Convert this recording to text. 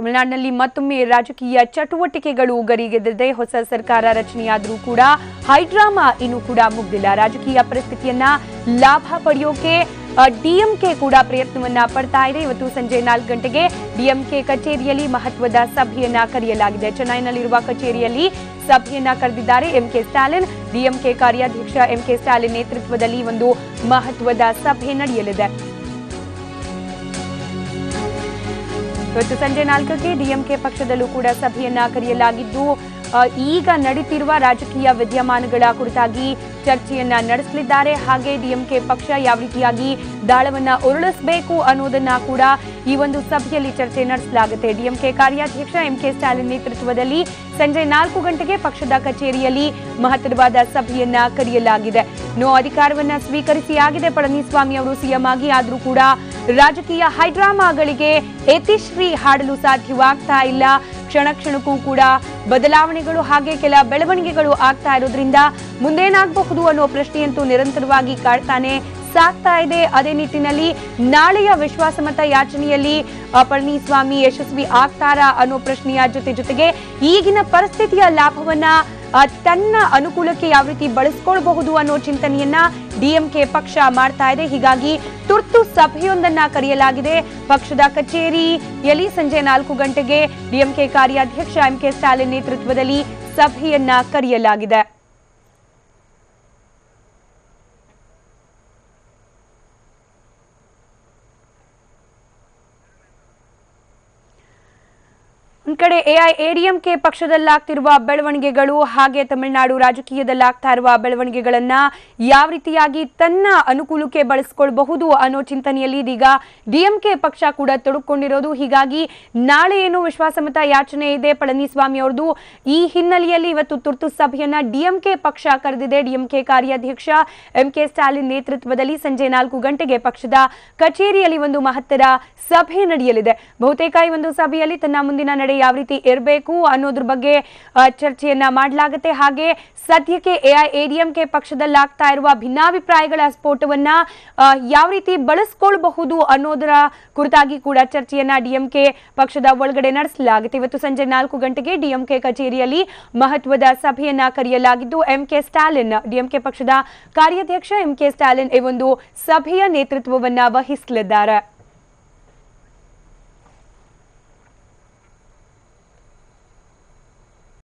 ತಮಿಳುನಾಡಿನಲ್ಲಿ ಮತ್ತೊಮ್ಮೆ ರಾಜಕೀಯ ಚಟುವಟಿಕೆಗಳು ಗರಿಗೆದ್ದಿದೆ. ಹೊಸ ಸರ್ಕಾರ ರಚನೆಯಾದರೂ ಕೂಡ ಹೈಡ್ರಾಮಾ ಇನ್ನೂ ಕೂಡ ಮುಗ್ದಿಲ್ಲ. ರಾಜಕೀಯ ಪರಿಸ್ಥಿತಿಯನ್ನ ಲಾಭ ಪಡೆಯೋಕೆ ಡಿಎಂಕೆ ಕೂಡ ಪ್ರಯತ್ನವನ್ನ ಪಡ್ತಾ ಇದೆ. ಇವತ್ತು ಸಂಜೆ 4 ಗಂಟೆಗೆ ಡಿಎಂಕೆ ಕಚೇರಿಯಲ್ಲಿ ಮಹತ್ವದ ಸಭೆಯನ್ನ ಕರೆಯಲಾಗಿದೆ. ಚೆನ್ನೈನಲ್ಲಿರುವ ಕಚೇರಿಯಲ್ಲಿ ಸಭೆಯನ್ನ ಕರೆದಿದ್ದಾರೆ ಎಂಕೆ ಸ್ಟಾಲಿನ್. ಡಿಎಂಕೆ ಕಾರ್ಯಾಧ್ಯಕ್ಷ ಎಂಕೆ ಸ್ಟಾಲಿನ್ ನೇತೃತ್ವದಲ್ಲಿ ಒಂದು ಮಹತ್ವದ ಸಭೆ ನಡೆಯಲಿದೆ. ಇವತ್ತು ಸಂಜೆ 4ಕ್ಕೆ ಡಿಎಂಕೆ ಪಕ್ಷದಲ್ಲೂ ಕೂಡ ಸಭೆಯನ್ನ ಕರೆಯಲಾಗಿದ್ದು ಈಗ ನಡೀತಿರುವ ರಾಜಕೀಯ ವಿದ್ಯಮಾನಗಳ ಕುರಿತಾಗಿ ಚರ್ಚೆಯನ್ನ ನಡೆಸಲಿದ್ದಾರೆ. ಹಾಗೆ ಡಿಎಂಕೆ ಪಕ್ಷ ಯಾವ ರೀತಿಯಾಗಿ ದಾಳವನ್ನ ಉರುಳಿಸಬೇಕು ಅನ್ನೋದನ್ನ ಕೂಡ ಈ ಒಂದು ಸಭೆಯಲ್ಲಿ ಚರ್ಚೆ ನಡೆಸಲಾಗುತ್ತೆ. ಡಿಎಂಕೆ ಕಾರ್ಯಾಧ್ಯಕ್ಷ ಎಂಕೆ ಸ್ಟಾಲಿನ್ ನೇತೃತ್ವದಲ್ಲಿ ಸಂಜೆ 4 ಗಂಟೆಗೆ ಪಕ್ಷದ ಕಚೇರಿಯಲ್ಲಿ ಮಹತ್ತರವಾದ ಸಭೆಯನ್ನ ಕರೆಯಲಾಗಿದೆ. ಅಧಿಕಾರವನ್ನ ಸ್ವೀಕರಿಸಿ ಆಗಿದೆ ಪಳನಿಸ್ವಾಮಿ ಅವರು ಸಿಎಂ ಆಗಿ. ಆದ್ರೂ ಕೂಡ ರಾಜಕೀಯ ಹೈಡ್ರಾಮಾಗಳಿಗೆ ಯತಿಶ್ರೀ ಹಾಡಲು ಸಾಧ್ಯವಾಗ್ತಾ ಇಲ್ಲ. ಕ್ಷಣ ಕ್ಷಣಕ್ಕೂ ಕೂಡ ಬದಲಾವಣೆಗಳು ಹಾಗೆ ಕೆಲ ಬೆಳವಣಿಗೆಗಳು ಆಗ್ತಾ ಇರೋದ್ರಿಂದ ಮುಂದೇನಾಗಬಹುದು ಅನ್ನೋ ಪ್ರಶ್ನೆಯಂತೂ ನಿರಂತರವಾಗಿ ಕಾಡ್ತಾನೆ ಸಾಗ್ತಾ ಇದೆ. ಅದೇ ನಿಟ್ಟಿನಲ್ಲಿ ನಾಳೆಯ ವಿಶ್ವಾಸಮತ ಯಾಚನೆಯಲ್ಲಿ ಪಳನಿಸ್ವಾಮಿ ಯಶಸ್ವಿ ಆಗ್ತಾರಾ ಅನ್ನೋ ಪ್ರಶ್ನೆಯ ಜೊತೆಗೆ ಈಗಿನ ಪರಿಸ್ಥಿತಿಯ ಲಾಭವನ್ನ ತನ್ನ ಅನುಕೂಲಕ್ಕೆ ಯಾವ ರೀತಿ ಬಳಸ್ಕೊಳ್ಬಹುದು ಅನ್ನೋ ಚಿಂತನೆಯನ್ನ ಡಿಎಂಕೆ ಪಕ್ಷ ಮಾಡ್ತಾ ಇದೆ. ಹೀಗಾಗಿ ತುರ್ತು ಸಭೆಯೊಂದನ್ನ ಕರೆಯಲಾಗಿದೆ. ಪಕ್ಷದ ಕಚೇರಿಯಲ್ಲಿ ಸಂಜೆ 4 ಗಂಟೆಗೆ ಡಿಎಂಕೆ ಕಾರ್ಯಾಧ್ಯಕ್ಷ ಎಂಕೆ ಸ್ಟಾಲಿನ್ ನೇತೃತ್ವದಲ್ಲಿ ಸಭೆಯನ್ನ ಕರೆಯಲಾಗಿದೆ. ಒಂದು ಕಡೆ ಎಐಎಡಿಎಂಕೆ ಪಕ್ಷದಲ್ಲಾಗ್ತಿರುವ ಬೆಳವಣಿಗೆಗಳು ಹಾಗೆ ತಮಿಳುನಾಡು ರಾಜಕೀಯದಲ್ಲಾಗ್ತಾ ಇರುವ ಬೆಳವಣಿಗೆಗಳನ್ನ ಯಾವ ರೀತಿಯಾಗಿ ತನ್ನ ಅನುಕೂಲಕ್ಕೆ ಬಳಸಿಕೊಳ್ಳಬಹುದು ಅನ್ನೋ ಚಿಂತನೆಯಲ್ಲಿ ಇದೀಗ ಡಿಎಂಕೆ ಪಕ್ಷ ಕೂಡ ತೊಡಕೊಂಡಿರೋದು. ಹೀಗಾಗಿ ನಾಳೆ ಏನು ವಿಶ್ವಾಸಮತ ಯಾಚನೆ ಇದೆ ಪಳನಿಸ್ವಾಮಿ ಅವ್ರದ್ದು. ಈ ಹಿನ್ನೆಲೆಯಲ್ಲಿ ಇವತ್ತು ತುರ್ತು ಸಭೆಯನ್ನ ಡಿಎಂಕೆ ಪಕ್ಷ ಕರೆದಿದೆ. ಡಿಎಂಕೆ ಕಾರ್ಯಾಧ್ಯಕ್ಷ ಎಂಕೆ ಸ್ಟಾಲಿನ್ ನೇತೃತ್ವದಲ್ಲಿ ಸಂಜೆ 4 ಗಂಟೆಗೆ ಪಕ್ಷದ ಕಚೇರಿಯಲ್ಲಿ ಒಂದು ಮಹತ್ತರ ಸಭೆ ನಡೆಯಲಿದೆ. ಬಹುತೇಕ ಈ ಒಂದು ಸಭೆಯಲ್ಲಿ ತನ್ನ ಮುಂದಿನ ನಡೆ ಯಾವ ರೀತಿ ಇರಬೇಕು ಅನ್ನೋದ್ರ ಬಗ್ಗೆ ಚರ್ಚೆಯನ್ನ ಮಾಡಲಾಗುತ್ತೆ. ಹಾಗೆ ಸದ್ಯಕ್ಕೆ ಎಐಎಡಿಎಂಕೆ ಪಕ್ಷದಲ್ಲಾಗ್ತಾ ಇರುವ ಭಿನ್ನಾಭಿಪ್ರಾಯಗಳ ಸ್ಫೋಟವನ್ನ ಯಾವ ರೀತಿ ಬಳಸ್ಕೊಳ್ಬಹುದು ಅನ್ನೋದರ ಕುರಿತಾಗಿ ಕೂಡ ಚರ್ಚೆಯನ್ನ ಡಿಎಂಕೆ ಪಕ್ಷದ ಒಳಗಡೆ ನಡೆಸಲಾಗುತ್ತೆ. ಇವತ್ತು ಸಂಜೆ 4 ಗಂಟೆಗೆ ಡಿಎಂಕೆ ಕಚೇರಿಯಲ್ಲಿ ಮಹತ್ವದ ಸಭೆಯನ್ನ ಕರೆಯಲಾಗಿದ್ದು ಎಂಕೆ ಸ್ಟಾಲಿನ್ ಡಿಎಂಕೆ ಪಕ್ಷದ ಕಾರ್ಯಾಧ್ಯಕ್ಷ ಎಂಕೆ ಸ್ಟಾಲಿನ್ ಈ ಒಂದು ಸಭೆಯ ನೇತೃತ್ವವನ್ನ ವಹಿಸಲಿದ್ದಾರೆ.